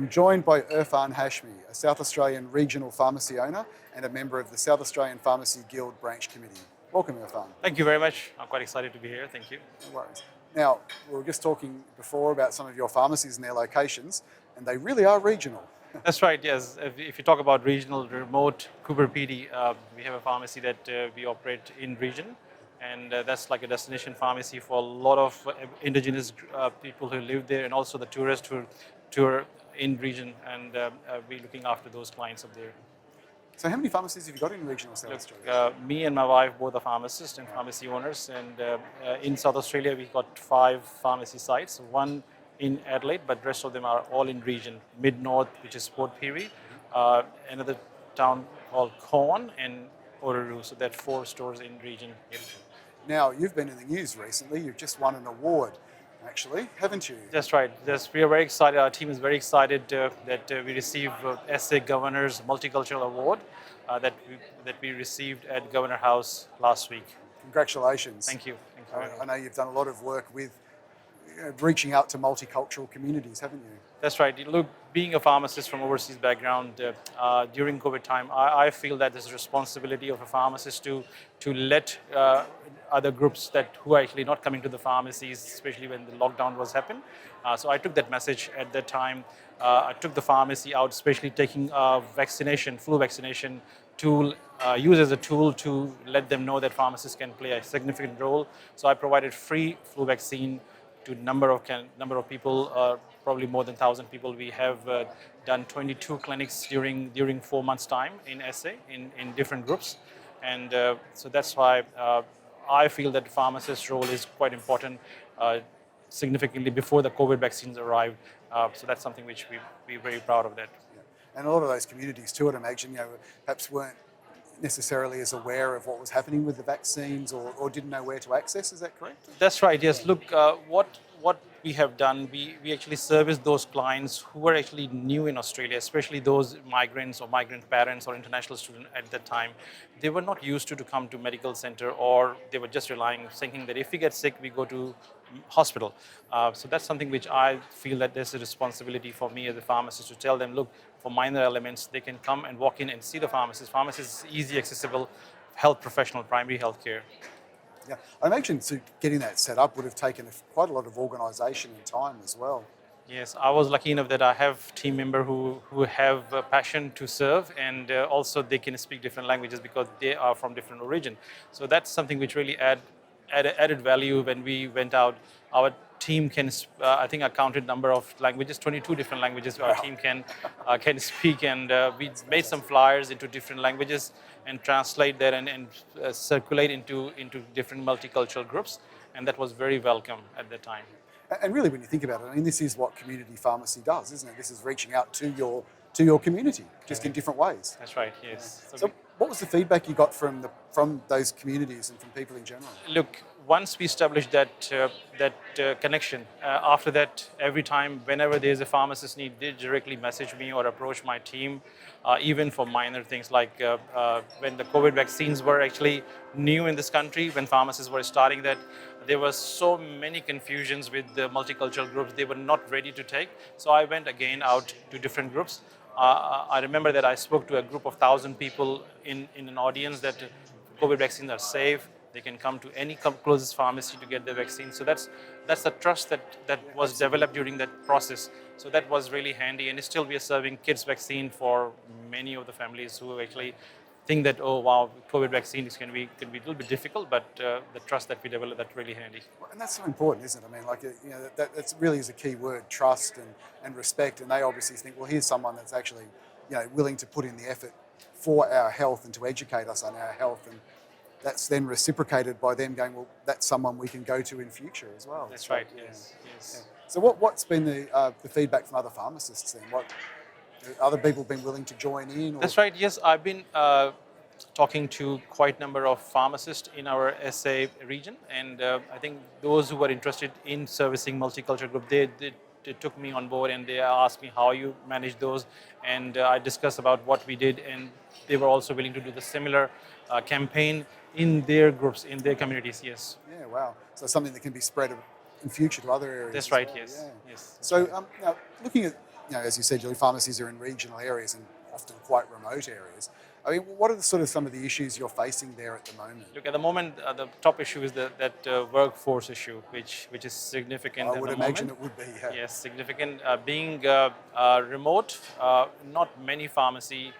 I'm joined by Irfan Hashmi, a South Australian regional pharmacy owner and a member of the South Australian Pharmacy Guild Branch Committee. Welcome, Irfan. Thank you very much. I'm quite excited to be here. Thank you. No worries. Now, we were just talking before about some of your pharmacies and their locations, and they really are regional. That's right, yes. If you talk about regional, remote, Cooper PD, we have a pharmacy that we operate in region, and that's like a destination pharmacy for a lot of indigenous people who live there, and also the tourists who tour in region, and we're looking after those clients up there. So how many pharmacies have you got in regional South Australia? Me and my wife both are pharmacists and pharmacy owners, and in South Australia we've got 5 pharmacy sites, one in Adelaide, but the rest of them are all in region. Mid-North, which is Port Pirie, another town called Corn, and Orroroo, so that's 4 stores in region. Now, you've been in the news recently, you've just won an award, actually, haven't you? That's right. Yes, we are very excited. Our team is very excited that we received SA Governor's Multicultural Award that we received at Governor House last week. Congratulations. Thank you. Thank you very much. I know you've done a lot of work with reaching out to multicultural communities, haven't you? That's right. Look, being a pharmacist from overseas background, during COVID time, I feel that there's a responsibility of a pharmacist to let other groups who are actually not coming to the pharmacies, especially when the lockdown was happening. So I took that message at that time. I took the pharmacy out, especially taking vaccination, flu vaccination tool, use as a tool to let them know that pharmacists can play a significant role. So I provided free flu vaccine to number of people, probably more than 1,000 people. We have done 22 clinics during 4 months' time in SA in different groups, and so that's why I feel that the pharmacist's role is quite important, significantly before the COVID vaccines arrived. So that's something which we're very proud of that. Yeah. And a lot of those communities too, I'd imagine, perhaps weren't necessarily as aware of what was happening with the vaccines or didn't know where to access, is that correct? That's right, yes. Look, what we have done, we actually service those clients who are actually new in Australia, especially those migrants or migrant parents or international students at that time. They were not used to come to medical center, or they were just thinking that if we get sick, we go to hospital. So that's something which I feel that there's a responsibility for me as a pharmacist to tell them, look, for minor elements, they can come and walk in and see the pharmacist. Pharmacist is easy, accessible, health professional, primary health care. Yeah, I imagine getting that set up would have taken quite a lot of organisation and time as well. Yes, I was lucky enough that I have team members who have a passion to serve, and also they can speak different languages because they are from different origin. So that's something which really added value when we went out. Our team can, I think I counted number of languages, 22 different languages our team can speak, and we made some flyers into different languages and translate that and circulate into different multicultural groups, and that was very welcome at that time. And really, when you think about it, I mean, this is what community pharmacy does, isn't it? This is reaching out to your community, just in different ways. That's right, yes. Yeah. So what was the feedback you got from those communities and from people in general? Look, once we established that connection, after that, every time, whenever there's a pharmacist need, they directly message me or approach my team, even for minor things like when the COVID vaccines were actually new in this country, when pharmacists were starting that, there was so many confusions with the multicultural groups. They were not ready to take. So I went again out to different groups. I remember that I spoke to a group of 1,000 people in an audience that COVID vaccines are safe. They can come to any closest pharmacy to get the vaccine. So that's the trust that was developed during that process. So that was really handy. And still we are serving kids vaccine for many of the families who actually think that, oh wow, COVID vaccines can be a little bit difficult, but the trust that we developed, that's really handy. And that's so important, isn't it? I mean, like, that really is a key word, trust and respect. And they obviously think, well, here's someone that's actually, willing to put in the effort for our health and to educate us on our health. And that's then reciprocated by them going, well, that's someone we can go to in future as well. That's right, yes. Yeah. So what's been the feedback from other pharmacists then? What other people been willing to join in? That's right, yes. I've been talking to quite a number of pharmacists in our SA region, and I think those who were interested in servicing multicultural group, they took me on board and they asked me how you manage those, and I discussed about what we did, and they were also willing to do the similar campaign in their groups, in their communities, yes. Yeah, wow. So something that can be spread in future to other areas. That's right, well. yes. Yeah. Yes. So now, looking at as you said, your pharmacies are in regional areas and often quite remote areas. I mean, what are some of the issues you're facing there at the moment? Look, at the moment, the top issue is that workforce issue, which is significant I at would the imagine moment. it would be. Yeah. Yes, significant. Being remote, not many pharmacists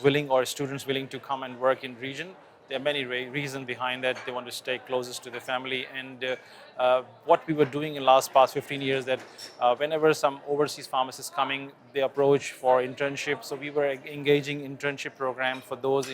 willing or students willing to come and work in region. There are many reasons behind that. They want to stay closest to their family. And what we were doing in past 15 years, that whenever some overseas pharmacists coming, they approach for internship. So we were engaging internship program for those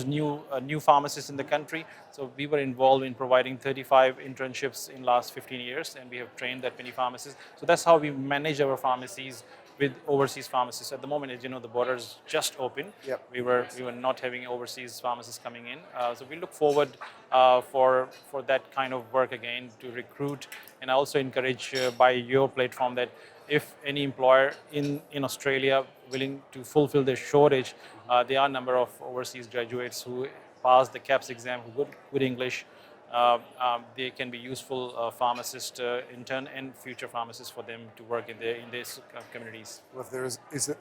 new pharmacists in the country. So we were involved in providing 35 internships in last 15 years, and we have trained that many pharmacists. So that's how we manage our pharmacies with overseas pharmacists. At the moment, as you know, the borders just opened. Yep. We were not having overseas pharmacists coming in. So we look forward for that kind of work again, to recruit, and also encourage by your platform that if any employer in Australia willing to fulfill their shortage, there are a number of overseas graduates who pass the CAPS exam, who good English. They can be useful pharmacist, intern, and future pharmacists for them to work in these communities. Well,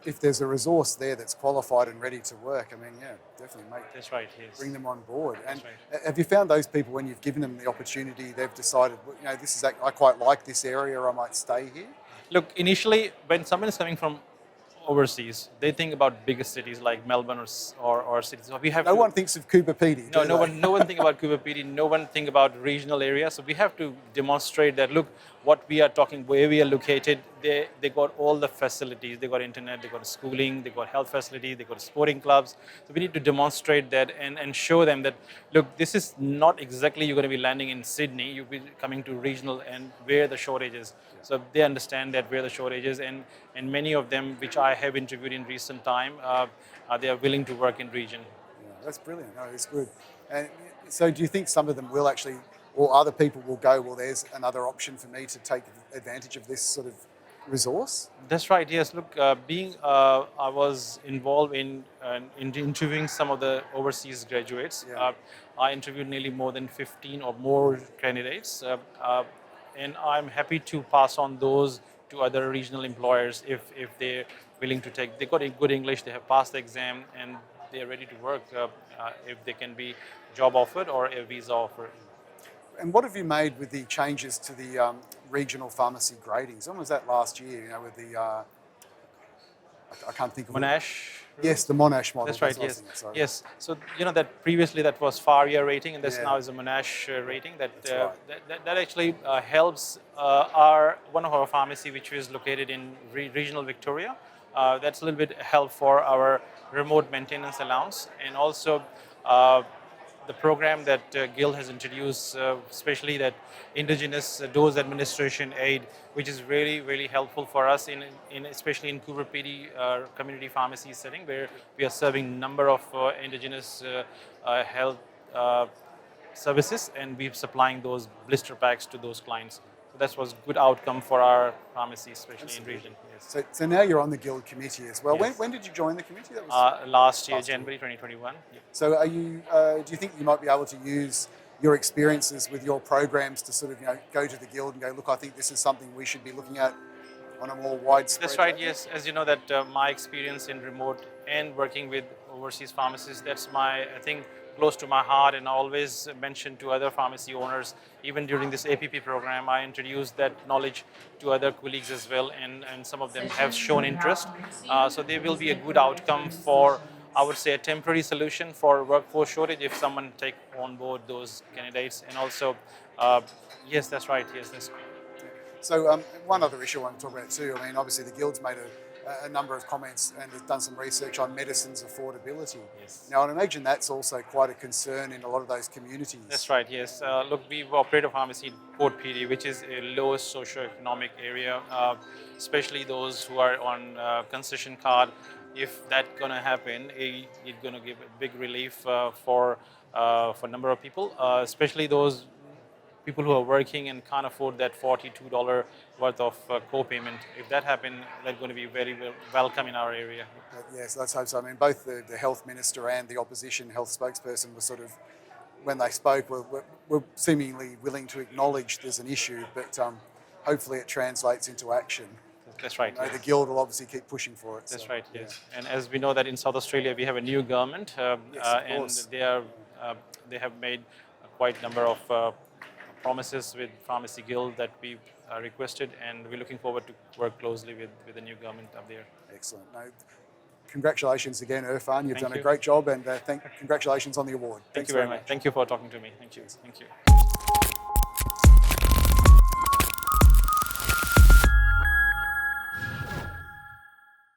if there's a resource there that's qualified and ready to work, I mean, yeah, definitely That's right. Yes. bring them on board. And right. have you found those people, when you've given them the opportunity, they've decided, well, I quite like this area, I might stay here? Look, initially, when someone is coming from overseas, they think about bigger cities like Melbourne or cities. So we have no one thinks of Cooper Pedy. No one think about Cooper Pedy. No one think about regional areas. So we have to demonstrate that, look, what we are talking, where we are located, they got all the facilities. They got internet, they got schooling, they got health facilities, they got sporting clubs. So we need to demonstrate that and show them that, look, this is not exactly you're going to be landing in Sydney. You'll be coming to regional and where the shortage is. So they understand that where the shortage is, and many of them, which I have interviewed in recent time, they are willing to work in region. Yeah, that's brilliant. No, it's good. And so do you think some of them will actually, or other people will go, well, there's another option for me to take advantage of this sort of resource? That's right. Yes. Look, I was involved in interviewing some of the overseas graduates. Yeah. I interviewed nearly more than 15 or more candidates, and I'm happy to pass on those to other regional employers if they're willing to take. They got a good English, they have passed the exam, and they're ready to work if they can be job offered or a visa offer. And what have you made with the changes to the regional pharmacy gradings? When was that last year? With the I can't think of Monash. Yes, the Monash model. That's right. Yes. Yes. So that previously that was FARIA rating, and this now is a Monash rating. That actually helps one of our pharmacy, which is located in regional Victoria. That's a little bit help for our remote maintenance allowance, and also the program that Guild has introduced, especially that indigenous dose administration aid, which is really helpful for us especially in Cooper Pedy community pharmacy setting, where we are serving number of indigenous health services, and we're supplying those blister packs to those clients. So that was good outcome for our pharmacy, especially in region. Yes. So now you're on the Guild committee as well. Yes. When did you join the committee? That was last year, January 2021. Yeah. So are you? Do you think you might be able to use your experiences with your programs to sort of go to the Guild and go, look, I think this is something we should be looking at on a more widespread? That's right. Yes, as you know that my experience in remote and working with overseas pharmacists, that's I think close to my heart, and I always mention to other pharmacy owners, even during this APP program, I introduced that knowledge to other colleagues as well, and some of them have shown interest. So there will be a good outcome for, I would say, a temporary solution for workforce shortage if someone take on board those candidates. And also, yes, that's right. Yes, that's great. So one other issue I want to talk about too, I mean, obviously the Guild's made a number of comments and has done some research on medicines affordability. Yes. Now, I imagine that's also quite a concern in a lot of those communities. That's right, yes. Look, we operate a pharmacy in Port Pirie, which is a lowest socioeconomic area, especially those who are on concession card. If that's going to happen, it's going to give a big relief for a number of people, especially those people who are working and can't afford that $42 worth of co-payment. If that happens, that's going to be very welcome in our area. Yes, let's hope so. I mean, both the health minister and the opposition health spokesperson were sort of, when they spoke, were seemingly willing to acknowledge there's an issue, but hopefully it translates into action. That's right. You know, Yes. the Guild will obviously keep pushing for it. That's so, right. yeah. Yes. And as we know that in South Australia we have a new government, Yes, of and course. they have made a quite number of promises with Pharmacy Guild that we requested, and we're looking forward to work closely with the new government up there. Excellent. No, congratulations again, Irfan. You've Thank done a you. great job, and congratulations on the award. Thank Thanks you very much. Thank you for talking to me. Thank you. Thank you.